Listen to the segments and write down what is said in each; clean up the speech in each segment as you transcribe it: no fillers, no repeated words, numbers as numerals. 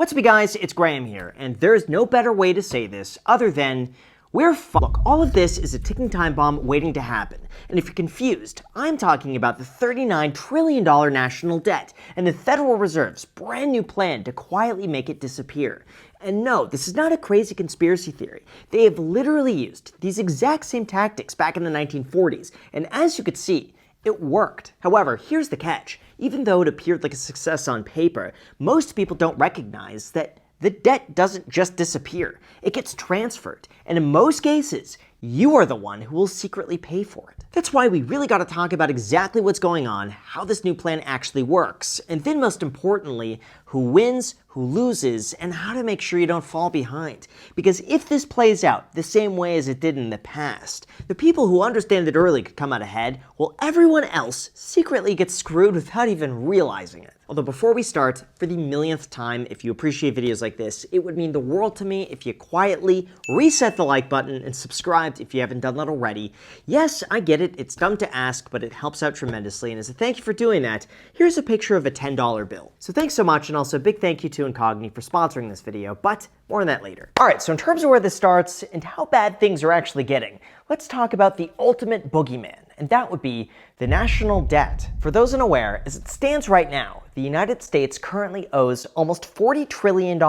What's up, guys? It's Graham here, and there's no better way to say this other than Look, all of this is a ticking time bomb waiting to happen. And if you're confused, I'm talking about the $39 trillion national debt and the Federal Reserve's brand new plan to quietly make it disappear. And no, this is not a crazy conspiracy theory. They have literally used these exact same tactics back in the 1940s, and as you could see, it worked. However, here's the catch. Even though it appeared like a success on paper, most people don't recognize that the debt doesn't just disappear. It gets transferred, and in most cases, you are the one who will secretly pay for it. That's why we really gotta talk about exactly what's going on, how this new plan actually works, and then most importantly, who wins, who loses, and how to make sure you don't fall behind. Because if this plays out the same way as it did in the past, the people who understand it early could come out ahead, while everyone else secretly gets screwed without even realizing it. Although before we start, for the millionth time, if you appreciate videos like this, it would mean the world to me if you quietly reset the like button and subscribed if you haven't done that already. Yes, I get it, it's dumb to ask, but it helps out tremendously, and as a thank you for doing that, here's a picture of a $10 bill. So thanks so much, and also a big thank you to Incogni for sponsoring this video, but more on that later. Alright, so in terms of where this starts and how bad things are actually getting, let's talk about the ultimate boogeyman, and that would be the national debt. For those unaware, as it stands right now, the United States currently owes almost $40 trillion.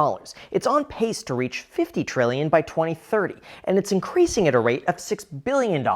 It's on pace to reach $50 trillion by 2030, and it's increasing at a rate of $6 billion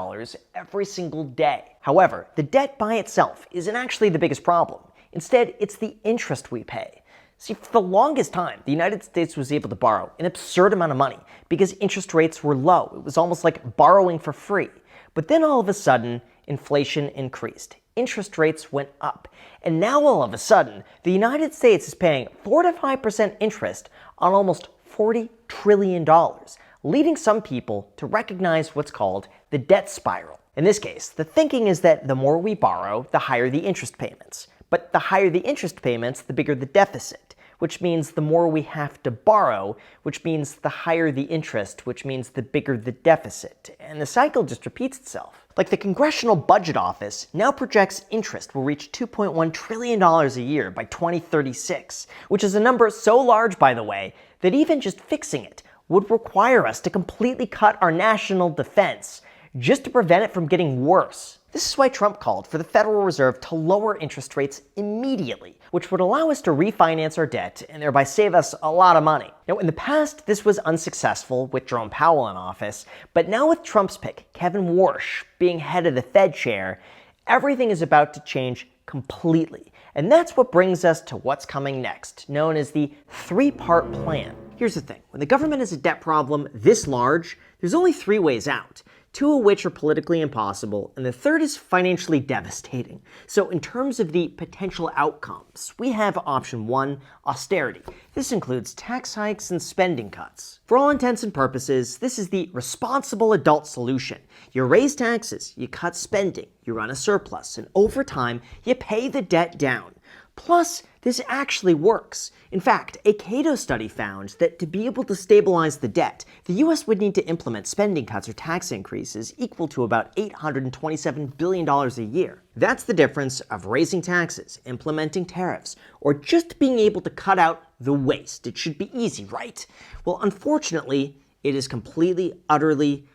every single day. However, the debt by itself isn't actually the biggest problem. Instead, it's the interest we pay. See, for the longest time, the United States was able to borrow an absurd amount of money because interest rates were low. It was almost like borrowing for free. But then all of a sudden, inflation increased. Interest rates went up. And now all of a sudden, the United States is paying 4 to 5% interest on almost $40 trillion, leading some people to recognize what's called the debt spiral. In this case, the thinking is that the more we borrow, the higher the interest payments. But the higher the interest payments, the bigger the deficit, which means the more we have to borrow, which means the higher the interest, which means the bigger the deficit. And the cycle just repeats itself. Like the Congressional Budget Office now projects interest will reach $2.1 trillion a year by 2036, which is a number so large, by the way, that even just fixing it would require us to completely cut our national defense just to prevent it from getting worse. This is why Trump called for the Federal Reserve to lower interest rates immediately, which would allow us to refinance our debt and thereby save us a lot of money. Now, in the past, this was unsuccessful with Jerome Powell in office, but now with Trump's pick, Kevin Warsh, being head of the Fed chair, everything is about to change completely. And that's what brings us to what's coming next, known as the three-part plan. Here's the thing. When the government has a debt problem this large, there's only 3 ways out. 2 of which are politically impossible, and the third is financially devastating. So in terms of the potential outcomes, we have option 1, austerity. This includes tax hikes and spending cuts. For all intents and purposes, this is the responsible adult solution. You raise taxes, you cut spending, you run a surplus, and over time, you pay the debt down. Plus, this actually works. In fact, a Cato study found that to be able to stabilize the debt, the US would need to implement spending cuts or tax increases equal to about $827 billion a year. That's the difference of raising taxes, implementing tariffs, or just being able to cut out the waste. It should be easy, right? Well, unfortunately, it is completely, utterly,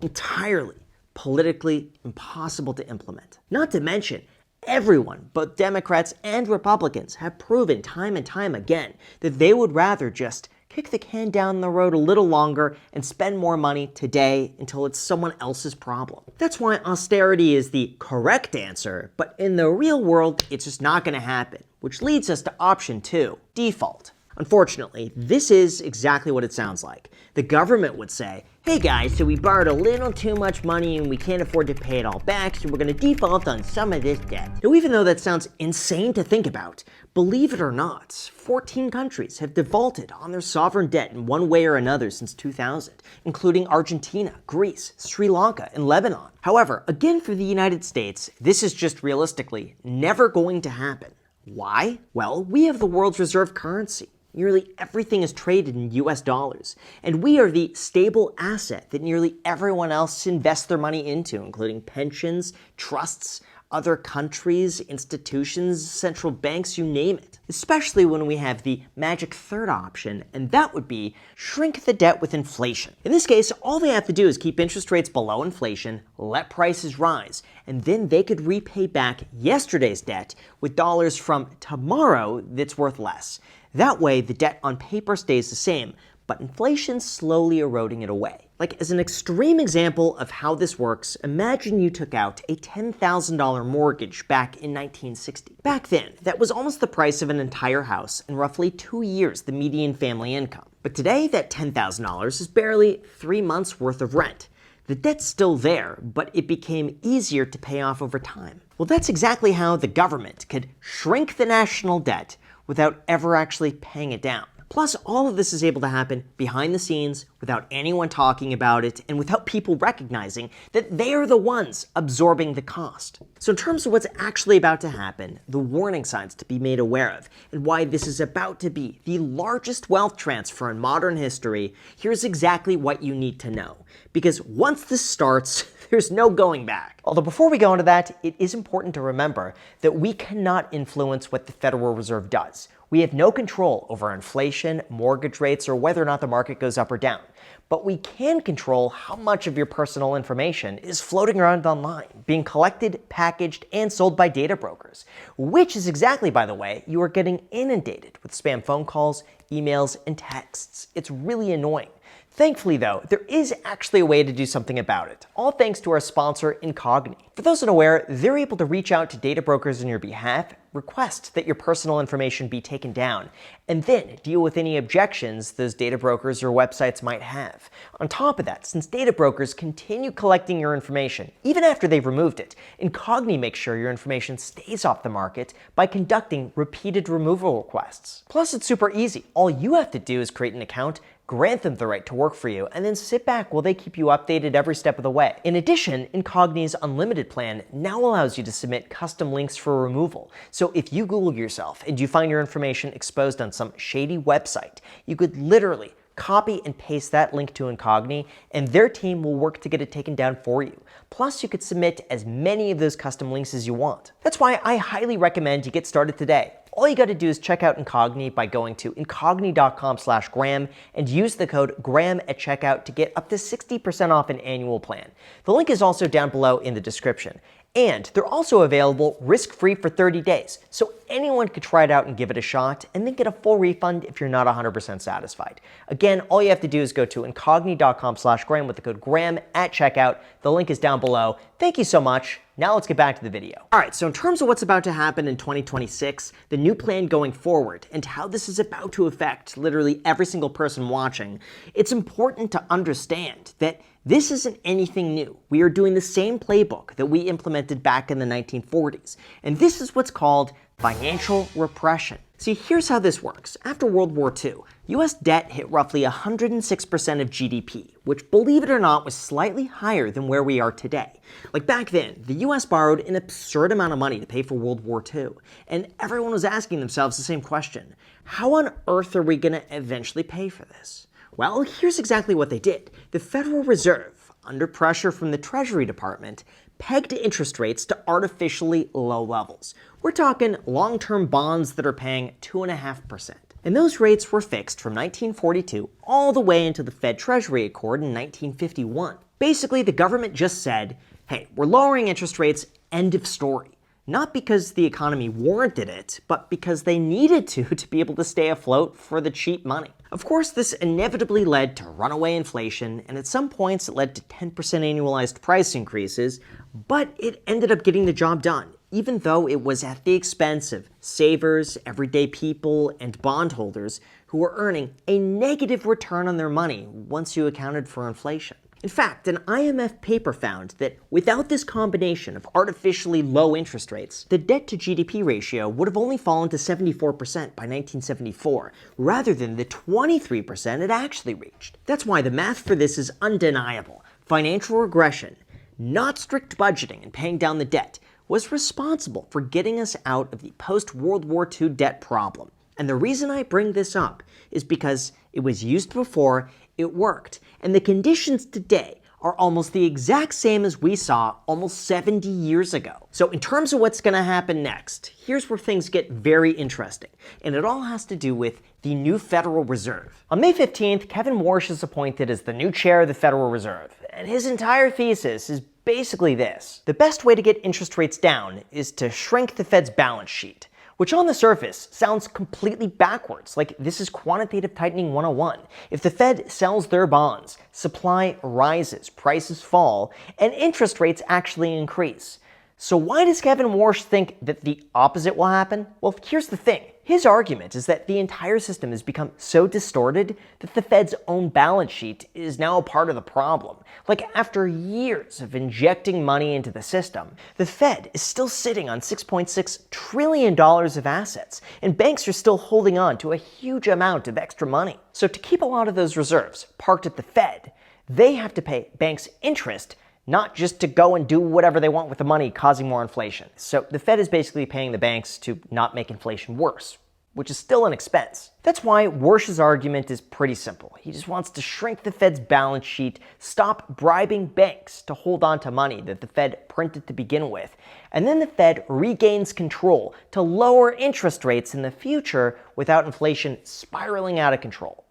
entirely politically impossible to implement. Not to mention, everyone, both Democrats and Republicans, have proven time and time again that they would rather just kick the can down the road a little longer and spend more money today until it's someone else's problem. That's why austerity is the correct answer, but in the real world, it's just not going to happen, which leads us to option 2, default. Unfortunately, this is exactly what it sounds like. The government would say, hey guys, so we borrowed a little too much money and we can't afford to pay it all back, so we're going to default on some of this debt. Now, even though that sounds insane to think about, believe it or not, 14 countries have defaulted on their sovereign debt in one way or another since 2000, including Argentina, Greece, Sri Lanka, and Lebanon. However, again for the United States, this is just realistically never going to happen. Why? Well, we have the world's reserve currency. Nearly everything is traded in US dollars, and we are the stable asset that nearly everyone else invests their money into, including pensions, trusts, other countries, institutions, central banks, you name it. Especially when we have the magic third option, and that would be shrink the debt with inflation. In this case, all they have to do is keep interest rates below inflation, let prices rise, and then they could repay back yesterday's debt with dollars from tomorrow that's worth less. That way, the debt on paper stays the same, but inflation's slowly eroding it away. Like, as an extreme example of how this works, imagine you took out a $10,000 mortgage back in 1960. Back then, that was almost the price of an entire house and roughly 2 years the median family income. But today, that $10,000 is barely 3 months worth of rent. The debt's still there, but it became easier to pay off over time. Well, that's exactly how the government could shrink the national debt without ever actually paying it down. Plus, all of this is able to happen behind the scenes without anyone talking about it and without people recognizing that they are the ones absorbing the cost. So in terms of what's actually about to happen, the warning signs to be made aware of, and why this is about to be the largest wealth transfer in modern history, here's exactly what you need to know. Because once this starts, there's no going back. Although before we go into that, it is important to remember that we cannot influence what the Federal Reserve does. We have no control over inflation, mortgage rates, or whether or not the market goes up or down. But we can control how much of your personal information is floating around online, being collected, packaged, and sold by data brokers, which is exactly, by the way, you are getting inundated with spam phone calls, emails, and texts. It's really annoying. Thankfully, though, there is actually a way to do something about it, all thanks to our sponsor, Incogni. For those unaware, they're able to reach out to data brokers on your behalf, request that your personal information be taken down, and then deal with any objections those data brokers or websites might have. On top of that, since data brokers continue collecting your information, even after they've removed it, Incogni makes sure your information stays off the market by conducting repeated removal requests. Plus, it's super easy. All you have to do is create an account, grant them the right to work for you, and then sit back while they keep you updated every step of the way. In addition, Incogni's unlimited plan now allows you to submit custom links for removal. So if you Google yourself and you find your information exposed on some shady website, you could literally copy and paste that link to Incogni, and their team will work to get it taken down for you. Plus, you could submit as many of those custom links as you want. That's why I highly recommend you get started today. All you got to do is check out Incogni by going to incogni.com/Graham and use the code GRAHAM at checkout to get up to 60% off an annual plan. The link is also down below in the description. And they're also available risk-free for 30 days, so anyone could try it out and give it a shot, and then get a full refund if you're not 100% satisfied. Again, all you have to do is go to incogni.com/Graham with the code GRAHAM at checkout. The link is down below. Thank you so much. Now let's get back to the video. Alright, so in terms of what's about to happen in 2026, the new plan going forward, and how this is about to affect literally every single person watching, it's important to understand that this isn't anything new. We are doing the same playbook that we implemented back in the 1940s, and this is what's called financial repression. See, here's how this works. After World War II, US debt hit roughly 106% of GDP, which, believe it or not, was slightly higher than where we are today. Like back then, the US borrowed an absurd amount of money to pay for World War II, and everyone was asking themselves the same question: how on earth are we going to eventually pay for this? Well, here's exactly what they did. The Federal Reserve, under pressure from the Treasury Department, pegged interest rates to artificially low levels. We're talking long-term bonds that are paying 2.5%. And those rates were fixed from 1942 all the way into the Fed Treasury Accord in 1951. Basically, the government just said, hey, we're lowering interest rates, end of story. Not because the economy warranted it, but because they needed to be able to stay afloat for the cheap money. Of course, this inevitably led to runaway inflation, and at some points it led to 10% annualized price increases, but it ended up getting the job done, even though it was at the expense of savers, everyday people, and bondholders who were earning a negative return on their money once you accounted for inflation. In fact, an IMF paper found that without this combination of artificially low interest rates, the debt-to-GDP ratio would have only fallen to 74% by 1974, rather than the 23% it actually reached. That's why the math for this is undeniable. Financial regression, not strict budgeting and paying down the debt, was responsible for getting us out of the post-World War II debt problem. And the reason I bring this up is because it was used before, it worked, and the conditions today are almost the exact same as we saw almost 70 years ago. So in terms of what's going to happen next, here's where things get very interesting, and it all has to do with the new Federal Reserve. On May 15th, Kevin Warsh is appointed as the new chair of the Federal Reserve, and his entire thesis is basically this: the best way to get interest rates down is to shrink the Fed's balance sheet. Which on the surface sounds completely backwards, like this is quantitative tightening 101. If the Fed sells their bonds, supply rises, prices fall, and interest rates actually increase. So why does Kevin Warsh think that the opposite will happen? Well, here's the thing. His argument is that the entire system has become so distorted that the Fed's own balance sheet is now a part of the problem. Like, after years of injecting money into the system, the Fed is still sitting on $6.6 trillion of assets, and banks are still holding on to a huge amount of extra money. So to keep a lot of those reserves parked at the Fed, they have to pay banks interest, not just to go and do whatever they want with the money, causing more inflation. So the Fed is basically paying the banks to not make inflation worse, which is still an expense. That's why Warsh's argument is pretty simple. He just wants to shrink the Fed's balance sheet, stop bribing banks to hold on to money that the Fed printed to begin with, and then the Fed regains control to lower interest rates in the future without inflation spiraling out of control.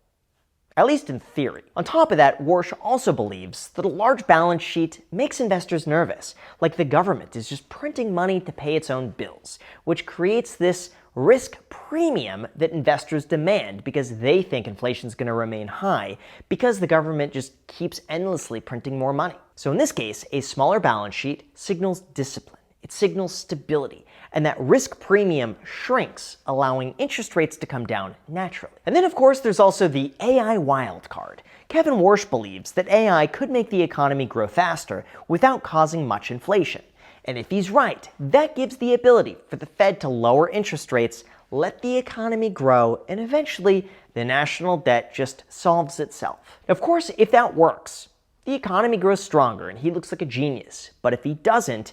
At least in theory. On top of that, Warsh also believes that a large balance sheet makes investors nervous, like the government is just printing money to pay its own bills, which creates this risk premium that investors demand because they think inflation is going to remain high because the government just keeps endlessly printing more money. So in this case, a smaller balance sheet signals discipline. It signals stability, and that risk premium shrinks, allowing interest rates to come down naturally. And then, of course, there's also the AI wildcard. Kevin Warsh believes that AI could make the economy grow faster without causing much inflation. And if he's right, that gives the ability for the Fed to lower interest rates, let the economy grow, and eventually the national debt just solves itself. Of course, if that works, the economy grows stronger and he looks like a genius. But if he doesn't,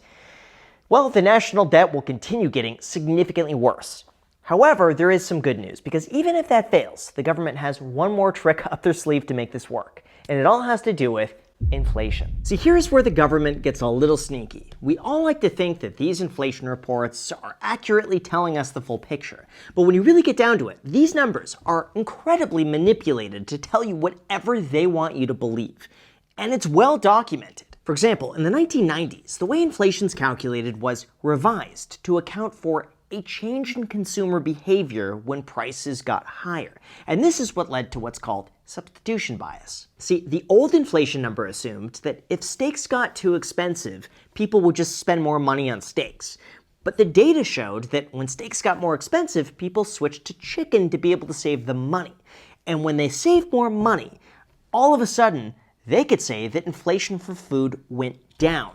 well, the national debt will continue getting significantly worse. However, there is some good news, because even if that fails, the government has one more trick up their sleeve to make this work, and it all has to do with inflation. See, here's where the government gets a little sneaky. We all like to think that these inflation reports are accurately telling us the full picture, but when you really get down to it, these numbers are incredibly manipulated to tell you whatever they want you to believe, and it's well documented. For example, in the 1990s, the way inflation's calculated was revised to account for a change in consumer behavior when prices got higher. And this is what led to what's called substitution bias. See, the old inflation number assumed that if steaks got too expensive, people would just spend more money on steaks. But the data showed that when steaks got more expensive, people switched to chicken to be able to save the money. And when they saved more money, all of a sudden, they could say that inflation for food went down.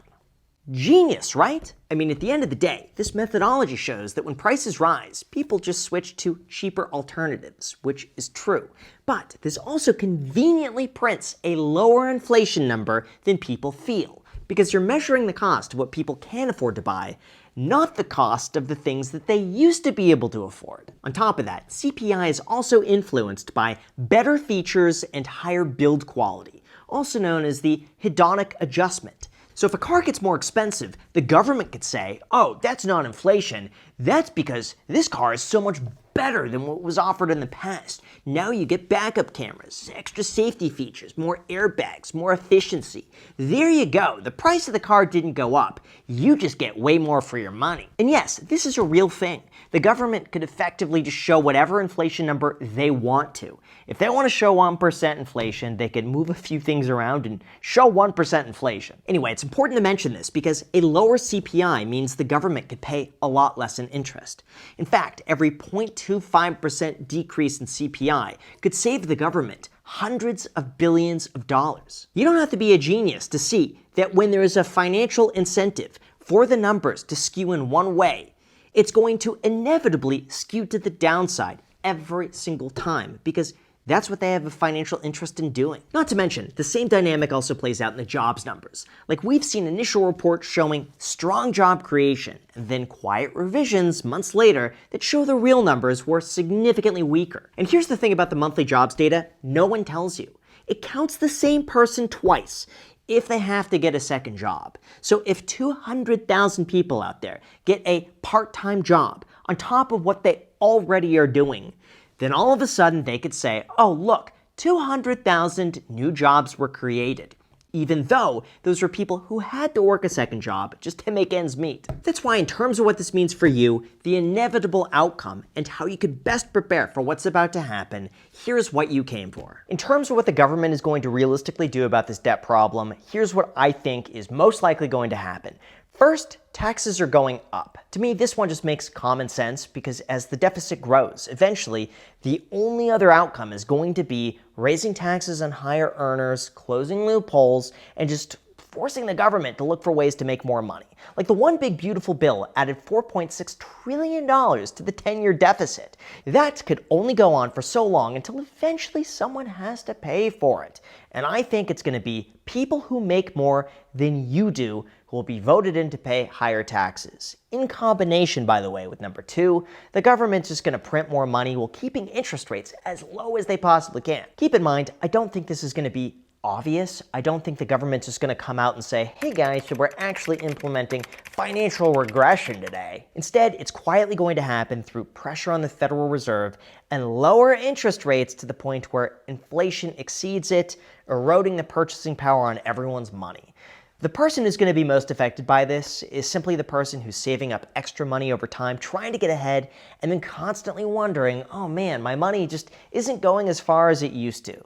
Genius, right? I mean, at the end of the day, this methodology shows that when prices rise, people just switch to cheaper alternatives, which is true. But this also conveniently prints a lower inflation number than people feel, because you're measuring the cost of what people can afford to buy, not the cost of the things that they used to be able to afford. On top of that, CPI is also influenced by better features and higher build quality, also known as the hedonic adjustment. So if a car gets more expensive, the government could say, oh, that's not inflation, that's because this car is so much better than what was offered in the past. Now you get backup cameras, extra safety features, more airbags, more efficiency. There you go. The price of the car didn't go up. You just get way more for your money. And yes, this is a real thing. The government could effectively just show whatever inflation number they want to. If they want to show 1% inflation, they could move a few things around and show 1% inflation. Anyway, it's important to mention this because a lower CPI means the government could pay a lot less in interest. In fact, every 0.25% decrease in CPI could save the government hundreds of billions of dollars. You don't have to be a genius to see that when there is a financial incentive for the numbers to skew in one way, it's going to inevitably skew to the downside every single time because that's what they have a financial interest in doing. Not to mention, the same dynamic also plays out in the jobs numbers. Like, we've seen initial reports showing strong job creation, and then quiet revisions months later that show the real numbers were significantly weaker. And here's the thing about the monthly jobs data no one tells you. It counts the same person twice. if they have to get a second job. So if 200,000 people out there get a part-time job on top of what they already are doing, then all of a sudden they could say, oh look, 200,000 new jobs were created, even though those were people who had to work a second job just to make ends meet. That's why, in terms of what this means for you, the inevitable outcome, and how you could best prepare for what's about to happen, here's what you came for. In terms of what the government is going to realistically do about this debt problem, here's what I think is most likely going to happen. First, taxes are going up. To me, this one just makes common sense because as the deficit grows, eventually, the only other outcome is going to be raising taxes on higher earners, closing loopholes, and just forcing the government to look for ways to make more money. Like the One Big Beautiful Bill added $4.6 trillion to the 10-year deficit. That could only go on for so long until eventually someone has to pay for it. And I think it's going to be people who make more than you do who will be voted in to pay higher taxes. In combination, by the way, with number 2, the government's just going to print more money while keeping interest rates as low as they possibly can. Keep in mind, I don't think this is going to be obvious. I don't think the government's just going to come out and say, hey guys, so we're actually implementing financial regression today. Instead, it's quietly going to happen through pressure on the Federal Reserve and lower interest rates to the point where inflation exceeds it, eroding the purchasing power on everyone's money. The person who's going to be most affected by this is simply the person who's saving up extra money over time, trying to get ahead, and then constantly wondering, oh man, my money just isn't going as far as it used to.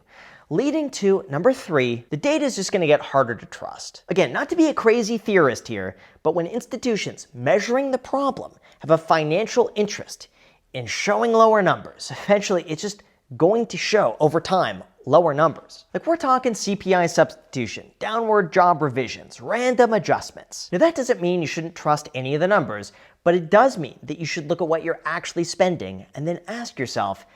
Leading to number 3, the data is just going to get harder to trust. Again, not to be a crazy theorist here, but when institutions measuring the problem have a financial interest in showing lower numbers, eventually it's just going to show over time lower numbers. Like we're talking CPI substitution, downward job revisions, random adjustments. Now that doesn't mean you shouldn't trust any of the numbers, but it does mean that you should look at what you're actually spending and then ask yourself,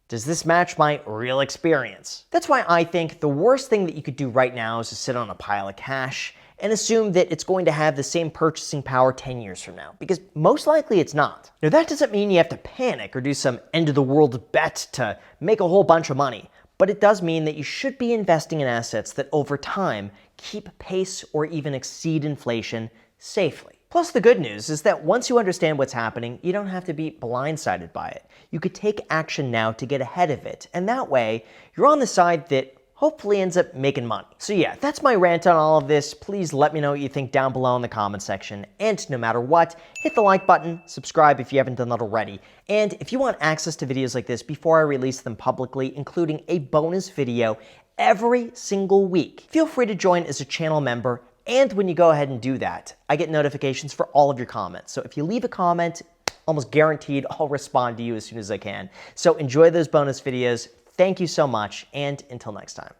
does this match my real experience? That's why I think the worst thing that you could do right now is to sit on a pile of cash and assume that it's going to have the same purchasing power 10 years from now, because most likely it's not. Now that doesn't mean you have to panic or do some end-of-the-world bet to make a whole bunch of money, but it does mean that you should be investing in assets that over time keep pace or even exceed inflation safely. Plus, the good news is that once you understand what's happening, you don't have to be blindsided by it. You could take action now to get ahead of it, and that way, you're on the side that hopefully ends up making money. So yeah, that's my rant on all of this. Please let me know what you think down below in the comment section, and no matter what, hit the like button, subscribe if you haven't done that already, and if you want access to videos like this before I release them publicly, including a bonus video every single week, feel free to join as a channel member. And when you go ahead and do that, I get notifications for all of your comments. So if you leave a comment, almost guaranteed I'll respond to you as soon as I can. So enjoy those bonus videos. Thank you so much, and until next time.